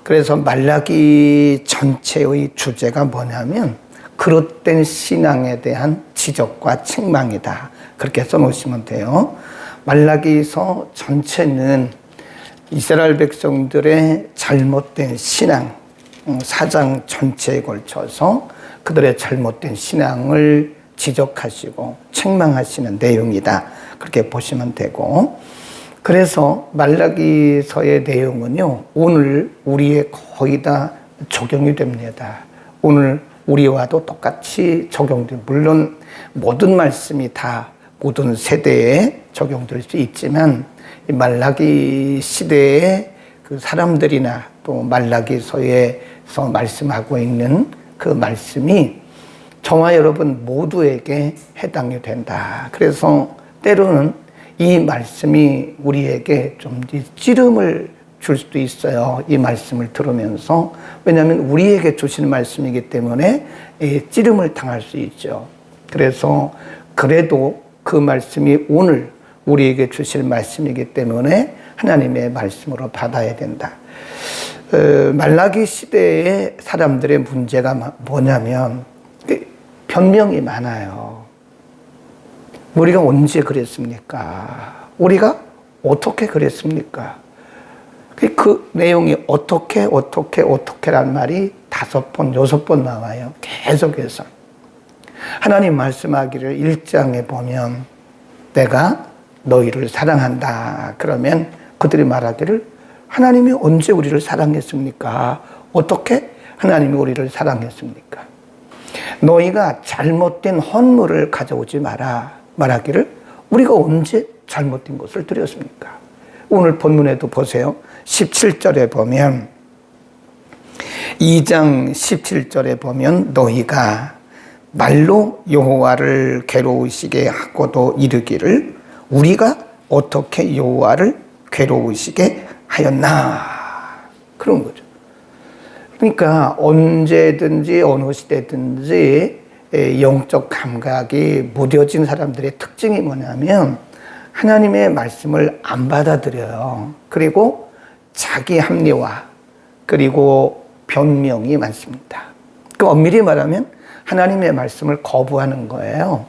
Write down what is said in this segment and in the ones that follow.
그래서 말라기 전체의 주제가 뭐냐면 그릇된 신앙에 대한 지적과 책망이다. 그렇게 써놓으시면 돼요. 말라기서 전체는 이스라엘 백성들의 잘못된 신앙, 사장 전체에 걸쳐서 그들의 잘못된 신앙을 지적하시고 책망하시는 내용이다. 그렇게 보시면 되고, 그래서 말라기서의 내용은요, 오늘 우리의 거의 다 적용이 됩니다. 오늘 우리와도 똑같이 적용돼. 물론 모든 말씀이 다 모든 세대에 적용될 수 있지만, 말라기 시대의 그 사람들이나 또 말라기서에서 말씀하고 있는 그 말씀이 저와 여러분 모두에게 해당이 된다. 그래서 때로는 이 말씀이 우리에게 좀 찌름을 줄 수도 있어요. 이 말씀을 들으면서. 왜냐하면 우리에게 주시는 말씀이기 때문에 찌름을 당할 수 있죠. 그래서 그래도 그 말씀이 오늘 우리에게 주실 말씀이기 때문에 하나님의 말씀으로 받아야 된다. 말라기 시대의 사람들의 문제가 뭐냐면 변명이 많아요. 우리가 언제 그랬습니까? 우리가 어떻게 그랬습니까? 그 내용이 어떻게라는 말이 5번, 6번 나와요. 계속해서. 하나님 말씀하기를 1장에 보면 내가 너희를 사랑한다. 그러면 그들이 말하기를 하나님이 언제 우리를 사랑했습니까? 어떻게 하나님이 우리를 사랑했습니까? 너희가 잘못된 헌물을 가져오지 마라. 말하기를 우리가 언제 잘못된 것을 드렸습니까? 오늘 본문에도 보세요. 17절에 보면 2장 17절에 보면 너희가 말로 여호와를 괴로우시게 하고도 이르기를 우리가 어떻게 여호와를 괴로우시게 하였나. 그런 거죠. 그러니까 언제든지 어느 시대든지 영적 감각이 무뎌진 사람들의 특징이 뭐냐면 하나님의 말씀을 안 받아들여요. 그리고 자기 합리화 그리고 변명이 많습니다. 그 엄밀히 말하면 하나님의 말씀을 거부하는 거예요.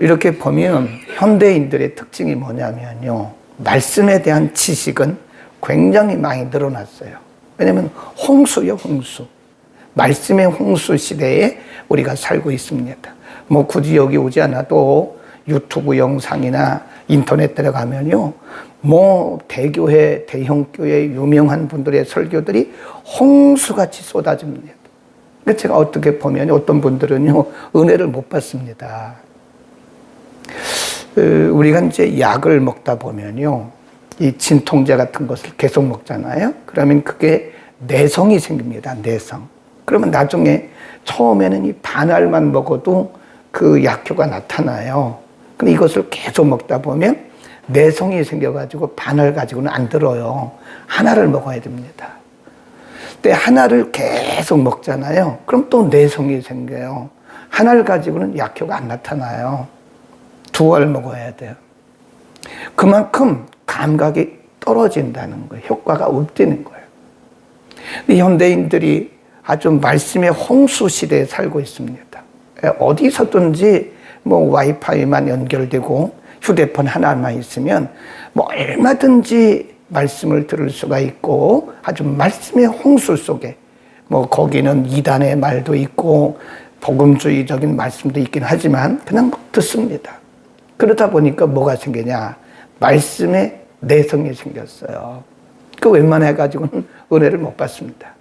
이렇게 보면 현대인들의 특징이 뭐냐면요, 말씀에 대한 지식은 굉장히 많이 늘어났어요. 왜냐하면 홍수요, 홍수. 말씀의 홍수 시대에 우리가 살고 있습니다. 뭐 굳이 여기 오지 않아도 유튜브 영상이나 인터넷 들어가면요, 뭐 대교회, 대형교회 유명한 분들의 설교들이 홍수같이 쏟아집니다. 그러니까 제가 어떻게 보면 어떤 분들은요, 은혜를 못 받습니다. 우리가 이제 약을 먹다 보면요, 이 진통제 같은 것을 계속 먹잖아요. 그러면 그게 내성이 생깁니다. 내성. 그러면 나중에 처음에는 이 반알만 먹어도 그 약효가 나타나요. 근데 이것을 계속 먹다 보면 내성이 생겨가지고 반알 가지고는 안 들어요. 하나를 먹어야 됩니다. 근데 하나를 계속 먹잖아요. 그럼 또 내성이 생겨요. 하나를 가지고는 약효가 안 나타나요. 2알 먹어야 돼요. 그만큼 감각이 떨어진다는 거예요. 효과가 없다는 거예요. 근데 현대인들이 아주 말씀의 홍수 시대에 살고 있습니다. 어디서든지 뭐 와이파이만 연결되고 휴대폰 하나만 있으면 뭐 얼마든지 말씀을 들을 수가 있고 아주 말씀의 홍수 속에 뭐 거기는 이단의 말도 있고 복음주의적인 말씀도 있긴 하지만 그냥 막 듣습니다. 그러다 보니까 뭐가 생기냐? 말씀에 내성이 생겼어요. 그 웬만해가지고는 은혜를 못 받습니다.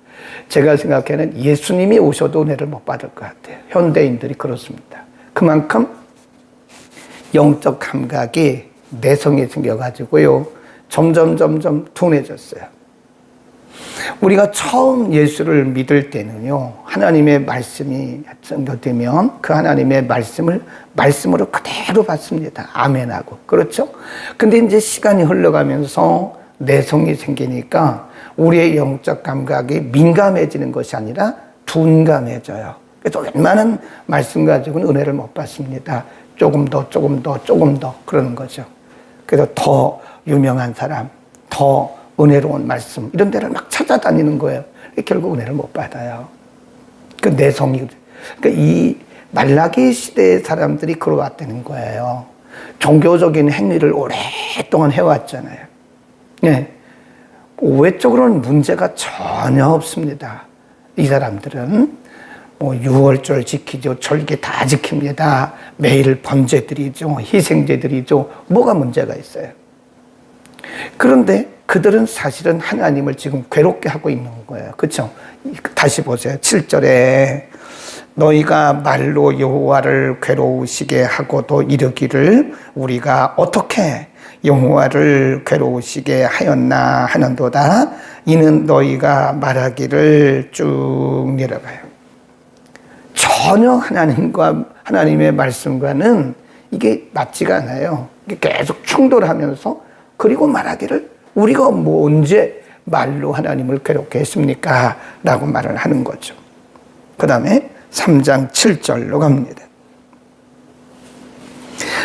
제가 생각에는 예수님이 오셔도 은혜를 못 받을 것 같아요. 현대인들이 그렇습니다. 그만큼 영적 감각이 내성이 생겨가지고요, 점점 둔해졌어요. 우리가 처음 예수를 믿을 때는요, 하나님의 말씀이 전도되면 그 하나님의 말씀으로 그대로 받습니다. 아멘하고. 그렇죠? 근데 이제 시간이 흘러가면서 내성이 생기니까 우리의 영적 감각이 민감해지는 것이 아니라 둔감해져요. 그래서 웬만한 말씀 가지고는 은혜를 못 받습니다. 조금 더 그러는 거죠. 그래서 더 유명한 사람, 더 은혜로운 말씀 이런 데를 막 찾아다니는 거예요. 결국 은혜를 못 받아요. 그 내성이. 그러니까 이 말라기 시대의 사람들이 그러왔다는 거예요. 종교적인 행위를 오랫동안 해왔잖아요. 네. 외적으로는 문제가 전혀 없습니다. 이 사람들은 뭐 유월절 지키죠. 절기 다 지킵니다. 매일 번제 드리죠. 희생제 드리죠. 뭐가 문제가 있어요. 그런데 그들은 사실은 하나님을 지금 괴롭게 하고 있는 거예요. 그렇죠? 다시 보세요. 7절에 너희가 말로 여호와를 괴로우시게 하고도 이르기를 우리가 어떻게 여호와를 괴로우시게 하였나 하는도다. 이는 너희가 말하기를 쭉 내려가요. 전혀 하나님의 말씀과는 이게 맞지가 않아요. 이게 계속 충돌하면서 그리고 말하기를 우리가 뭐 언제 말로 하나님을 괴롭게 했습니까? 라고 말을 하는 거죠. 그 다음에 3장 7절로 갑니다.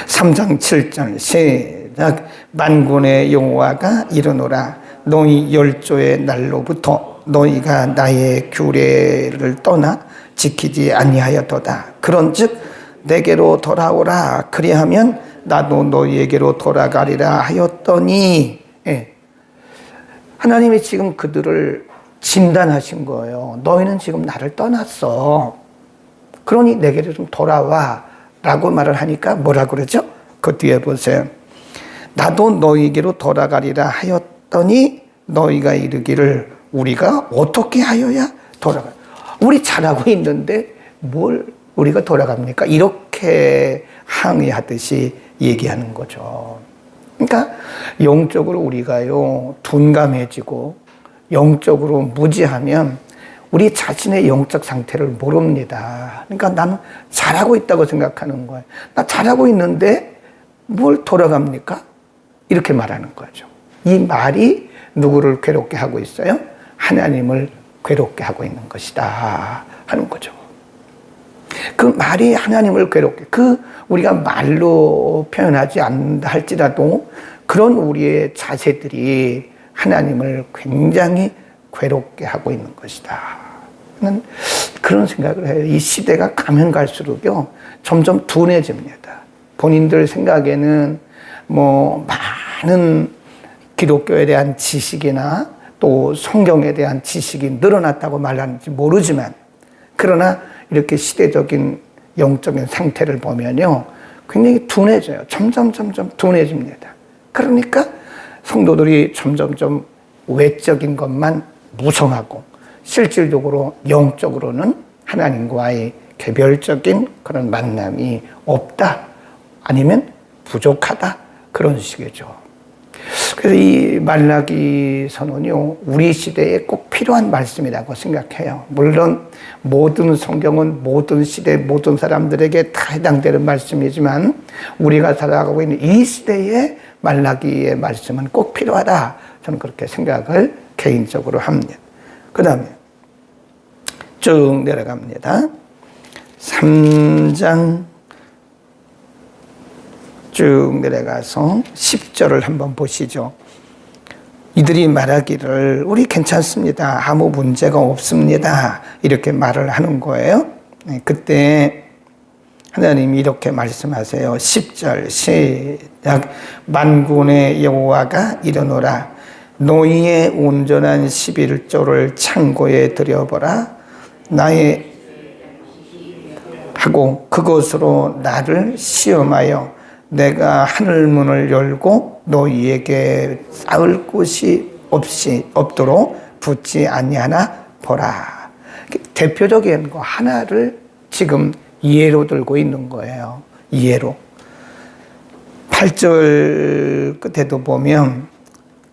3장 7절 시작. 만군의 여호와가 이르노라 너희 열조의 날로부터 너희가 나의 규례를 떠나 지키지 아니하였도다. 그런즉 내게로 돌아오라. 그리하면 나도 너희에게로 돌아가리라 하였더니, 예. 하나님이 지금 그들을 진단하신 거예요. 너희는 지금 나를 떠났어. 그러니 내게로 좀 돌아와. 라고 말을 하니까 뭐라 그러죠? 그 뒤에 보세요. 나도 너희에게로 돌아가리라 하였더니 너희가 이르기를 우리가 어떻게 하여야 돌아가? 우리 잘하고 있는데 뭘 우리가 돌아갑니까? 이렇게 항의하듯이 얘기하는 거죠. 그러니까 영적으로 우리가요 둔감해지고 영적으로 무지하면 우리 자신의 영적 상태를 모릅니다. 그러니까 나는 잘하고 있다고 생각하는 거예요. 나 잘하고 있는데 뭘 돌아갑니까? 이렇게 말하는 거죠. 이 말이 누구를 괴롭게 하고 있어요? 하나님을 괴롭게 하고 있는 것이다 하는 거죠. 그 말이 하나님을 괴롭게, 우리가 말로 표현하지 않는다 할지라도 그런 우리의 자세들이 하나님을 굉장히 괴롭게 하고 있는 것이다. 저는 그런 생각을 해요. 이 시대가 가면 갈수록요, 점점 둔해집니다. 본인들 생각에는 뭐 많은 기독교에 대한 지식이나 또 성경에 대한 지식이 늘어났다고 말하는지 모르지만, 그러나 이렇게 시대적인 영적인 상태를 보면요, 굉장히 둔해져요. 점점 둔해집니다. 그러니까 성도들이 점점 외적인 것만 무성하고 실질적으로 영적으로는 하나님과의 개별적인 그런 만남이 없다, 아니면 부족하다, 그런 식이죠. 그래서 이 말라기 선언이요, 우리 시대에 꼭 필요한 말씀이라고 생각해요. 물론 모든 성경은 모든 시대 모든 사람들에게 다 해당되는 말씀이지만 우리가 살아가고 있는 이 시대에 말라기의 말씀은 꼭 필요하다, 저는 그렇게 생각을 개인적으로 합니다. 그 다음에 쭉 내려갑니다. 3장 쭉 내려가서 10절을 한번 보시죠. 이들이 말하기를 우리 괜찮습니다. 아무 문제가 없습니다. 이렇게 말을 하는 거예요. 그때 하나님이 이렇게 말씀하세요. 10절 시작. 만군의 여호와가 이르노라 너희의 온전한 11조를 창고에 들여보라. 나의 하고 그것으로 나를 시험하여 내가 하늘문을 열고 너희에게 쌓을 곳이 없도록 붙지 아니하나 보라. 대표적인 거 하나를 지금 예로 들고 있는 거예요. 예로. 8절 끝에도 보면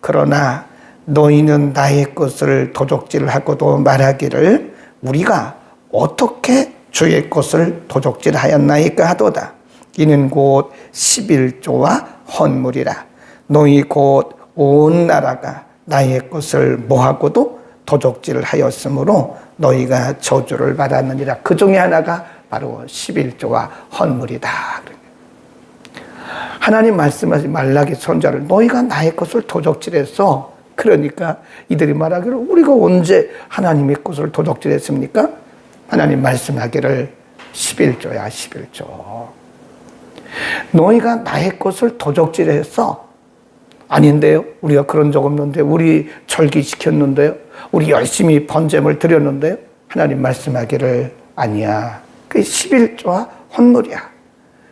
그러나 너희는 나의 것을 도적질하고도 말하기를 우리가 어떻게 주의 것을 도적질하였나이까 하도다. 이는 곧 11조와 헌물이라. 너희 곧 온 나라가 나의 것을 모하고도 도적질을 하였으므로 너희가 저주를 받았느니라. 그 중에 하나가 바로 11조와 헌물이다. 하나님 말씀하신 말라기 선자를 너희가 나의 것을 도적질해서 그러니까 이들이 말하기를 우리가 언제 하나님의 것을 도적질했습니까? 하나님 말씀하기를 11조야 11조. 너희가 나의 것을 도적질했어. 아닌데요. 우리가 그런 적 없는데, 우리 절기시켰는데요. 우리 열심히 번제물 드렸는데요. 하나님 말씀하기를 아니야. 그 11조와 혼물이야.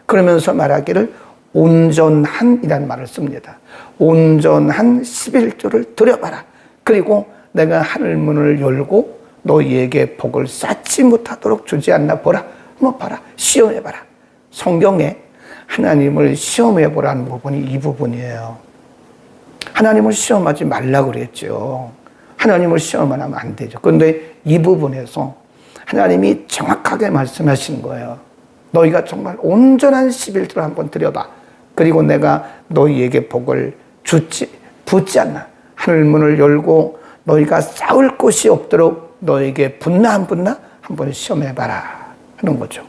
그러면서 말하기를 온전한이라는 말을 씁니다. 온전한 11조를 드려봐라. 그리고 내가 하늘 문을 열고 너희에게 복을 쌓지 못하도록 주지 않나 보라. 한번 봐라. 시험해봐라. 성경에 하나님을 시험해보라는 부분이 이 부분이에요. 하나님을 시험하지 말라고 그랬죠. 하나님을 시험하면 안 되죠. 그런데 이 부분에서 하나님이 정확하게 말씀하시는 거예요. 너희가 정말 온전한 11조를 한번 드려봐. 그리고 내가 너희에게 복을 붙지 않나. 하늘문을 열고 너희가 싸울 곳이 없도록 너희에게 붙나 안 붙나 한번 시험해봐라 하는 거죠.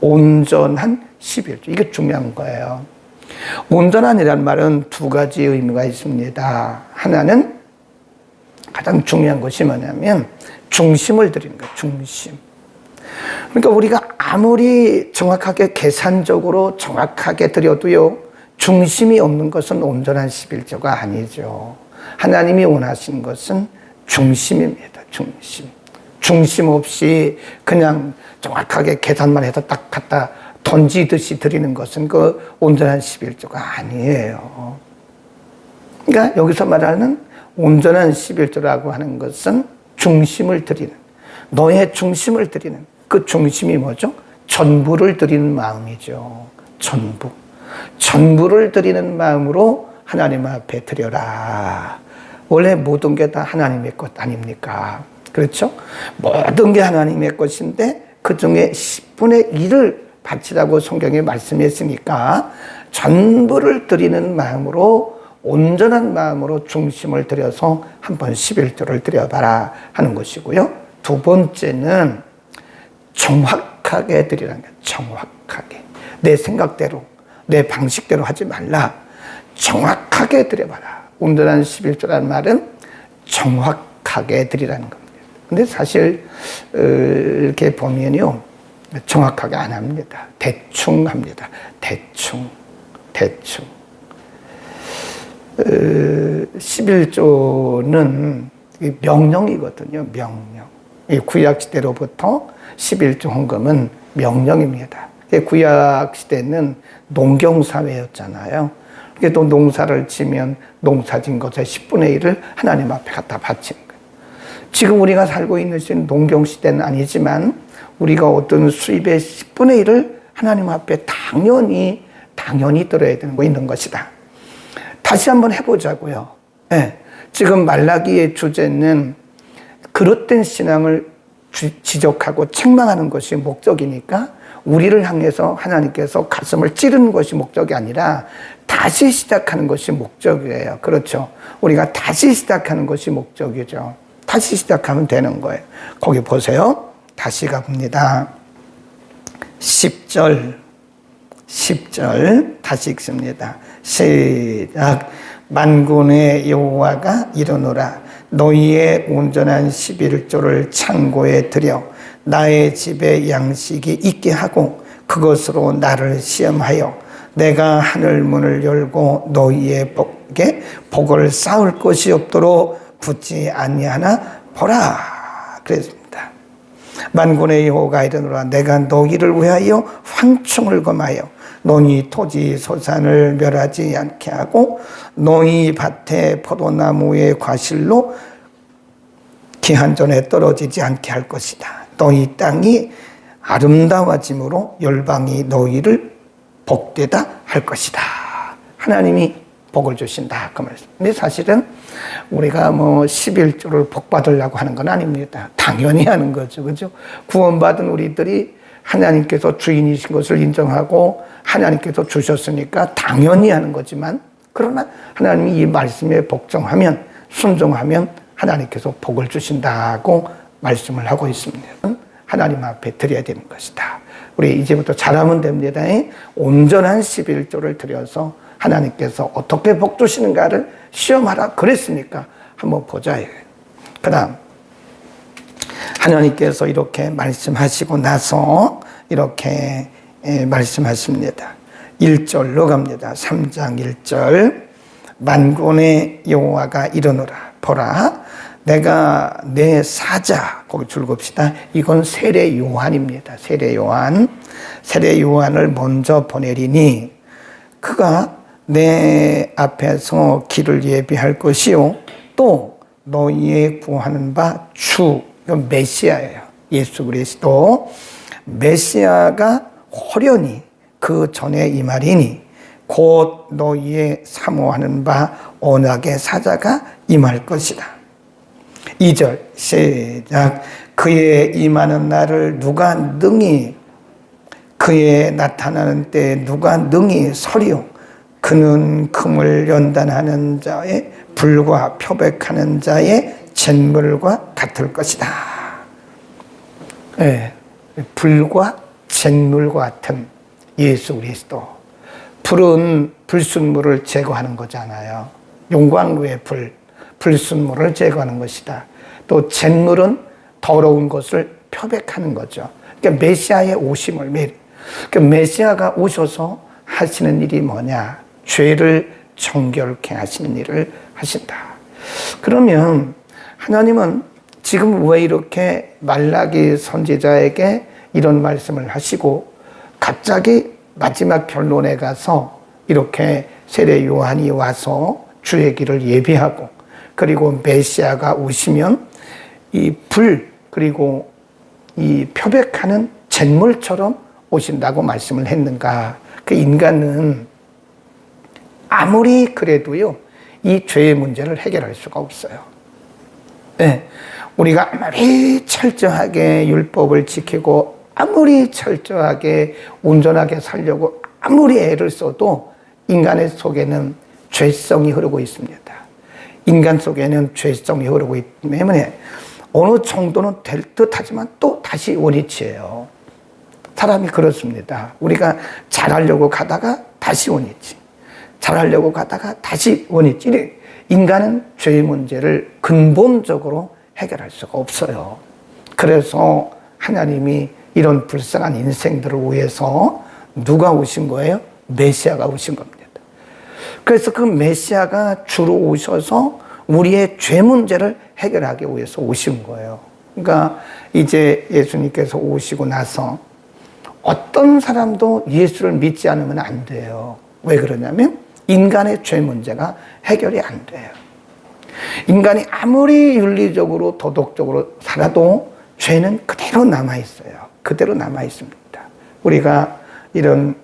온전한 11조. 이게 중요한 거예요. 온전한이라는 말은 두 가지 의미가 있습니다. 하나는 가장 중요한 것이 뭐냐면 중심을 드리는 거예요. 중심. 그러니까 우리가 아무리 정확하게 계산적으로 정확하게 드려도요, 중심이 없는 것은 온전한 11조가 아니죠. 하나님이 원하시는 것은 중심입니다. 중심. 중심 없이 그냥 정확하게 계산만 해서 딱 갖다 던지듯이 드리는 것은 그 온전한 11조가 아니에요. 그러니까 여기서 말하는 온전한 11조라고 하는 것은 중심을 드리는, 너의 중심을 드리는, 그 중심이 뭐죠? 전부를 드리는 마음이죠. 전부. 전부를 드리는 마음으로 하나님 앞에 드려라. 원래 모든 게 다 하나님의 것 아닙니까? 그렇죠? 모든 게 하나님의 것인데 그 중에 10분의 1을 바치라고 성경에 말씀했으니까 전부를 드리는 마음으로, 온전한 마음으로 중심을 들여서 한번 11조를 드려봐라 하는 것이고요. 두 번째는 정확하게 드리라는 거예요. 정확하게. 내 생각대로, 내 방식대로 하지 말라. 정확하게 드려봐라. 온전한 11조라는 말은 정확하게 드리라는 겁니다. 근데 사실 이렇게 보면요, 정확하게 안 합니다. 대충 합니다. 대충. 11조는 명령이거든요. 명령. 구약시대로부터 11조 헌금은 명령입니다. 구약시대는 농경사회였잖아요. 또 농사를 지면 농사진 것의 10분의 1을 하나님 앞에 갖다 바치는 거예요. 지금 우리가 살고 있는 시대는 농경시대는 아니지만 우리가 어떤 수입의 10분의 1을 하나님 앞에 당연히 드려야 되는 거 있는 것이다. 다시 한번 해보자고요. 네. 지금 말라기의 주제는 그릇된 신앙을 지적하고 책망하는 것이 목적이니까 우리를 향해서 하나님께서 가슴을 찌르는 것이 목적이 아니라 다시 시작하는 것이 목적이에요. 그렇죠? 우리가 다시 시작하는 것이 목적이죠. 다시 시작하면 되는 거예요. 거기 보세요. 다시 가봅니다. 10절 다시 읽습니다. 시작. 만군의 여호와가 이르노라. 너희의 온전한 11조를 창고에 들여 나의 집에 양식이 있게 하고 그것으로 나를 시험하여 내가 하늘 문을 열고 너희의 복을 쌓을 것이 없도록 붙지 아니하나 보라. 그랬습니다. 만군의 여호와가 이르노라. 내가 너희를 위하여 환충을 검하여 너희 토지 소산을 멸하지 않게 하고 너희 밭에 포도나무의 과실로 기한전에 떨어지지 않게 할 것이다. 너희 땅이 아름다워짐으로 열방이 너희를 복되다 할 것이다. 하나님이 복을 주신다. 그 말씀. 근데 사실은 우리가 11조를 복 받으려고 하는 건 아닙니다. 당연히 하는 거죠. 그죠? 구원받은 우리들이 하나님께서 주인이신 것을 인정하고 하나님께서 주셨으니까 당연히 하는 거지만, 그러나 하나님이 이 말씀에 복종하면, 순종하면 하나님께서 복을 주신다고 말씀을 하고 있습니다. 하나님 앞에 드려야 되는 것이다. 우리 이제부터 잘하면 됩니다. 온전한 11조를 드려서 하나님께서 어떻게 복 주시는가를 시험하라 그랬으니까 한번 보자. 그 다음 하나님께서 이렇게 말씀하시고 나서 이렇게 말씀하십니다. 1절로 갑니다. 3장 1절. 만군의 여호와가 이르노라. 보라, 내가 내 사자, 거기 줄겁시다. 이건 세례 요한입니다. 세례 요한. 세례 요한을 먼저 보내리니 그가 내 앞에서 길을 예비할 것이요 또 너희의 구하는 바 주, 이건 메시아예요. 예수 그리스도. 메시아가 호련히 그 전에 임하리니 곧 너희의 사모하는 바 언약의 사자가 임할 것이다. 2절 시작. 그의 임하는 날을 누가 능히, 그의 나타나는 때에 누가 능히 서리요. 그는 금을 연단하는 자의 불과 표백하는 자의 잿물과 같을 것이다. 네, 불과 잿물과 같은 예수 그리스도. 불은 불순물을 제거하는 거잖아요. 용광로의 불, 불순물을 제거하는 것이다. 또 잿물은 더러운 것을 표백하는 거죠. 그러니까 메시아의 오심을 그러니까 메시아가 오셔서 하시는 일이 뭐냐? 죄를 정결케 하시는 일을 하신다. 그러면 하나님은 지금 왜 이렇게 말라기 선지자에게 이런 말씀을 하시고 갑자기 마지막 결론에 가서 이렇게 세례 요한이 와서 주의 길을 예비하고 그리고 메시아가 오시면 이 불 그리고 이 표백하는 잿물처럼 오신다고 말씀을 했는가? 그 인간은 아무리 그래도요, 이 죄의 문제를 해결할 수가 없어요. 네, 우리가 아무리 철저하게 율법을 지키고 아무리 철저하게 온전하게 살려고 아무리 애를 써도 인간의 속에는 죄성이 흐르고 있습니다. 인간 속에는 죄성이 흐르고 있기 때문에 어느 정도는 될 듯하지만 또 다시 원위치예요. 사람이 그렇습니다. 우리가 잘하려고 가다가 다시 원위치, 잘하려고 가다가 다시 원위치. 인간은 죄의 문제를 근본적으로 해결할 수가 없어요. 그래서 하나님이 이런 불쌍한 인생들을 위해서 누가 오신 거예요? 메시아가 오신 겁니다. 그래서 그 메시아가 주로 오셔서 우리의 죄 문제를 해결하기 위해서 오신 거예요. 그러니까 이제 예수님께서 오시고 나서 어떤 사람도 예수를 믿지 않으면 안 돼요. 왜 그러냐면 인간의 죄 문제가 해결이 안 돼요. 인간이 아무리 윤리적으로 도덕적으로 살아도 죄는 그대로 남아있어요. 그대로 남아있습니다. 우리가 이런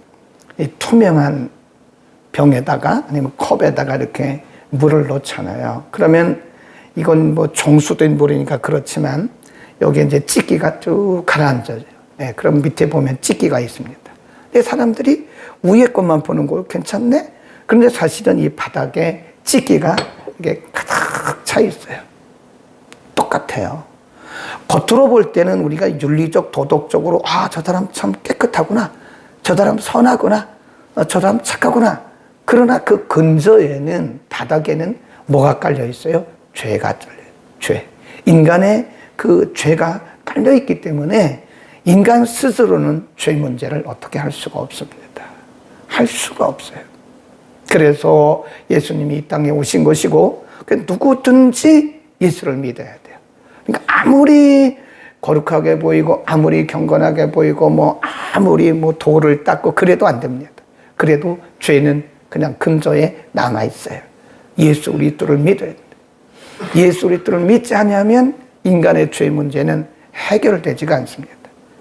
투명한 병에다가 아니면 컵에다가 이렇게 물을 넣잖아요. 그러면 이건 뭐 정수된 물이니까 그렇지만 여기에 이제 찌기가 쭉 가라앉아요. 네, 그럼 밑에 보면 찌기가 있습니다. 근데 사람들이 위에 것만 보는 거 괜찮네? 그런데 사실은 이 바닥에 찌기가 이게 가득 차 있어요. 똑같아요. 겉으로 볼 때는 우리가 윤리적, 도덕적으로 저 사람 참 깨끗하구나, 저 사람 선하구나, 저 사람 착하구나. 그러나 그 근저에는, 바닥에는 뭐가 깔려 있어요? 죄가 깔려요. 죄. 인간의 그 죄가 깔려 있기 때문에 인간 스스로는 죄 문제를 어떻게 할 수가 없습니다. 할 수가 없어요. 그래서 예수님이 이 땅에 오신 것이고 누구든지 예수를 믿어야 돼요. 그러니까 아무리 거룩하게 보이고 아무리 경건하게 보이고 아무리 돌을 닦고 그래도 안 됩니다. 그래도 죄는 그냥 근저에 남아 있어요. 예수 그리스도를 믿어야 돼요. 예수 그리스도를 믿지 않으면 인간의 죄 문제는 해결되지가 않습니다.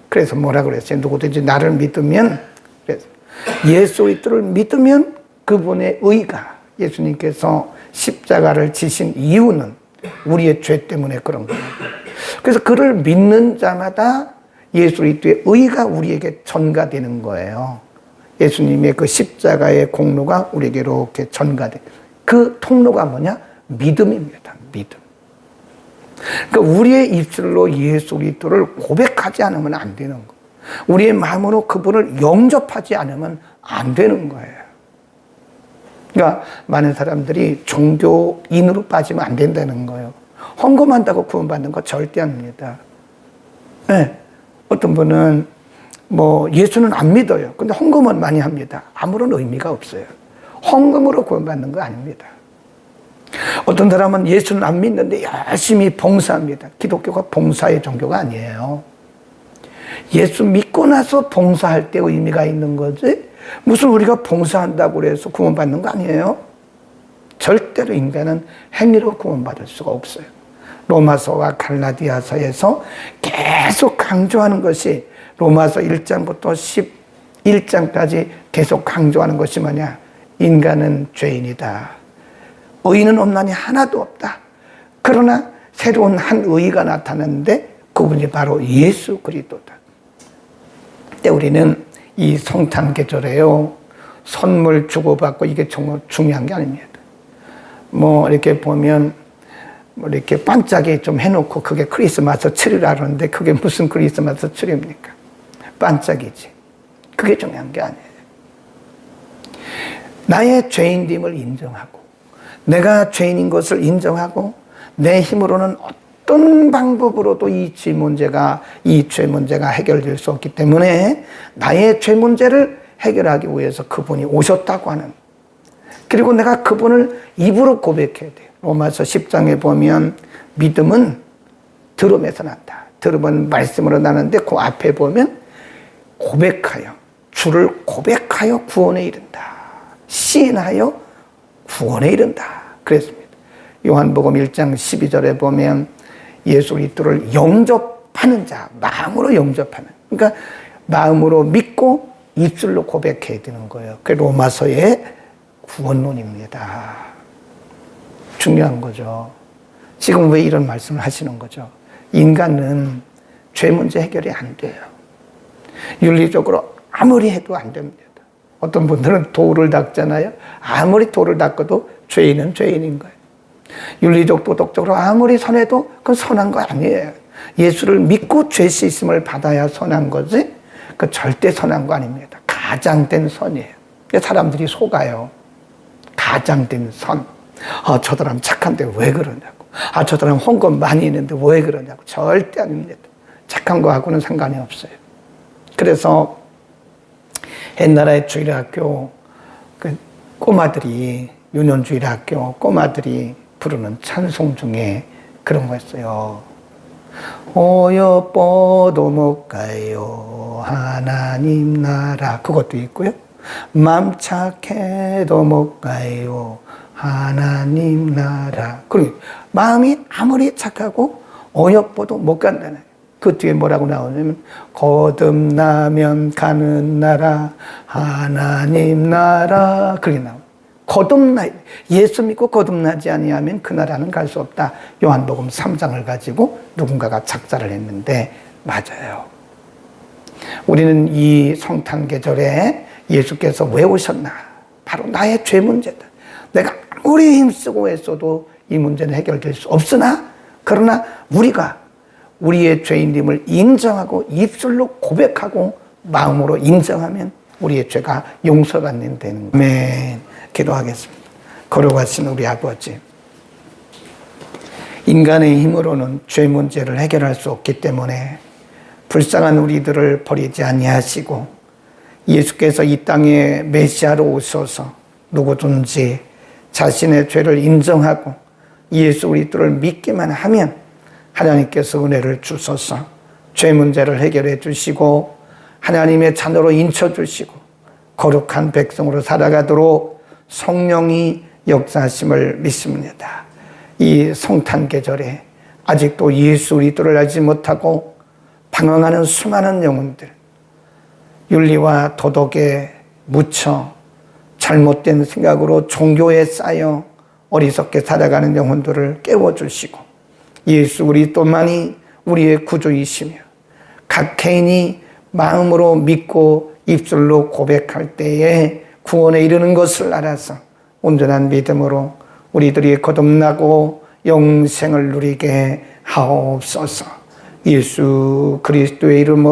그래서 뭐라 그랬어요? 누구든지 나를 믿으면, 그래서 예수 그리스도를 믿으면 그분의 의가, 예수님께서 십자가를 지신 이유는 우리의 죄 때문에 그런 거예요. 그래서 그를 믿는 자마다 예수 그리스도의 의가 우리에게 전가되는 거예요. 예수님의 그 십자가의 공로가 우리에게 이렇게 전가돼. 그 통로가 뭐냐? 믿음입니다. 믿음. 그러니까 우리의 입술로 예수 그리스도를 고백하지 않으면 안 되는 거예요. 우리의 마음으로 그분을 영접하지 않으면 안 되는 거예요. 그러니까 많은 사람들이 종교인으로 빠지면 안 된다는 거예요. 헌금한다고 구원받는 거 절대 아닙니다. 네. 어떤 분은 예수는 안 믿어요. 근데 헌금은 많이 합니다. 아무런 의미가 없어요. 헌금으로 구원받는 거 아닙니다. 어떤 사람은 예수는 안 믿는데 열심히 봉사합니다. 기독교가 봉사의 종교가 아니에요. 예수 믿고 나서 봉사할 때 의미가 있는 거지, 무슨 우리가 봉사한다고 해서 구원받는 거 아니에요. 절대로 인간은 행위로 구원받을 수가 없어요. 로마서와 갈라디아서에서 계속 강조하는 것이, 로마서 1장부터 11장까지 계속 강조하는 것이 뭐냐? 인간은 죄인이다. 의인은 없나니 하나도 없다. 그러나 새로운 한 의의가 나타났는데 그분이 바로 예수 그리스도다. 근데 우리는 이 성탄 계절에요, 선물 주고받고 이게 정말 중요한 게 아닙니다. 이렇게 보면 이렇게 반짝이 좀 해놓고 그게 크리스마스 트리라 그러는데 그게 무슨 크리스마스 트리입니까? 반짝이지. 그게 중요한 게 아니에요. 나의 죄인됨을 인정하고, 내가 죄인인 것을 인정하고, 내 힘으로는 어떤 방법으로도 이 죄 문제가 해결될 수 없기 때문에 나의 죄 문제를 해결하기 위해서 그분이 오셨다고 하는, 그리고 내가 그분을 입으로 고백해야 돼요. 로마서 10장에 보면 믿음은 들음에서 난다. 들음은 말씀으로 나는데 그 앞에 보면 주를 고백하여 구원에 이른다. 시인하여 구원에 이른다. 그랬습니다. 요한복음 1장 12절에 보면 예수 그리스도를 영접하는 자, 마음으로 영접하는, 그러니까 마음으로 믿고 입술로 고백해야 되는 거예요. 그게 로마서의 구원론입니다. 중요한 거죠. 지금 왜 이런 말씀을 하시는 거죠? 인간은 죄 문제 해결이 안 돼요. 윤리적으로 아무리 해도 안 됩니다. 어떤 분들은 돌을 닦잖아요. 아무리 돌을 닦아도 죄인은 죄인인 거예요. 윤리적, 도덕적으로 아무리 선해도 그건 선한 거 아니에요. 예수를 믿고 죄 씻음을 받아야 선한 거지, 그 절대 선한 거 아닙니다. 가장된 선이에요. 사람들이 속아요. 가장된 선. 저 사람 착한데 왜 그러냐고. 저 사람 헌금 많이 있는데 왜 그러냐고. 절대 아닙니다. 착한 거하고는 상관이 없어요. 그래서 옛날에 주일학교 꼬마들이, 유년주일학교 꼬마들이 부르는 찬송 중에 그런 거였어요. 어여뻐도 못 가요 하나님 나라. 그것도 있고요. 맘 착해도 못 가요 하나님 나라. 그리고 마음이 아무리 착하고 어여뻐도 못 간다는, 그 뒤에 뭐라고 나오냐면 거듭나면 가는 나라 하나님 나라. 그게 나와요. 예수 믿고 거듭나지 아니하면 그 나라는 갈 수 없다. 요한복음 3장을 가지고 누군가가 작사를 했는데 맞아요. 우리는 이 성탄 계절에 예수께서 왜 오셨나? 바로 나의 죄 문제다. 내가 아무리 힘쓰고 애써도 이 문제는 해결될 수 없으나, 그러나 우리가 우리의 죄인됨을 인정하고 입술로 고백하고 마음으로 인정하면 우리의 죄가 용서받는 되는 거예요. 아멘. 기도하겠습니다. 거룩하신 우리 아버지, 인간의 힘으로는 죄 문제를 해결할 수 없기 때문에 불쌍한 우리들을 버리지 아니하시고 예수께서 이 땅에 메시아로 오셔서 누구든지 자신의 죄를 인정하고 예수 그리스도를 믿기만 하면 하나님께서 은혜를 주셔서 죄 문제를 해결해 주시고 하나님의 자녀로 인쳐주시고 거룩한 백성으로 살아가도록 성령이 역사하심을 믿습니다. 이 성탄 계절에 아직도 예수 그리스도를 알지 못하고 방황하는 수많은 영혼들, 윤리와 도덕에 묻혀 잘못된 생각으로 종교에 쌓여 어리석게 살아가는 영혼들을 깨워주시고 예수 그리스도만이 우리의 구주이시며 각 개인이 마음으로 믿고 입술로 고백할 때에 구원에 이르는 것을 알아서 온전한 믿음으로 우리들이 거듭나고 영생을 누리게 하옵소서. 예수 그리스도의 이름으로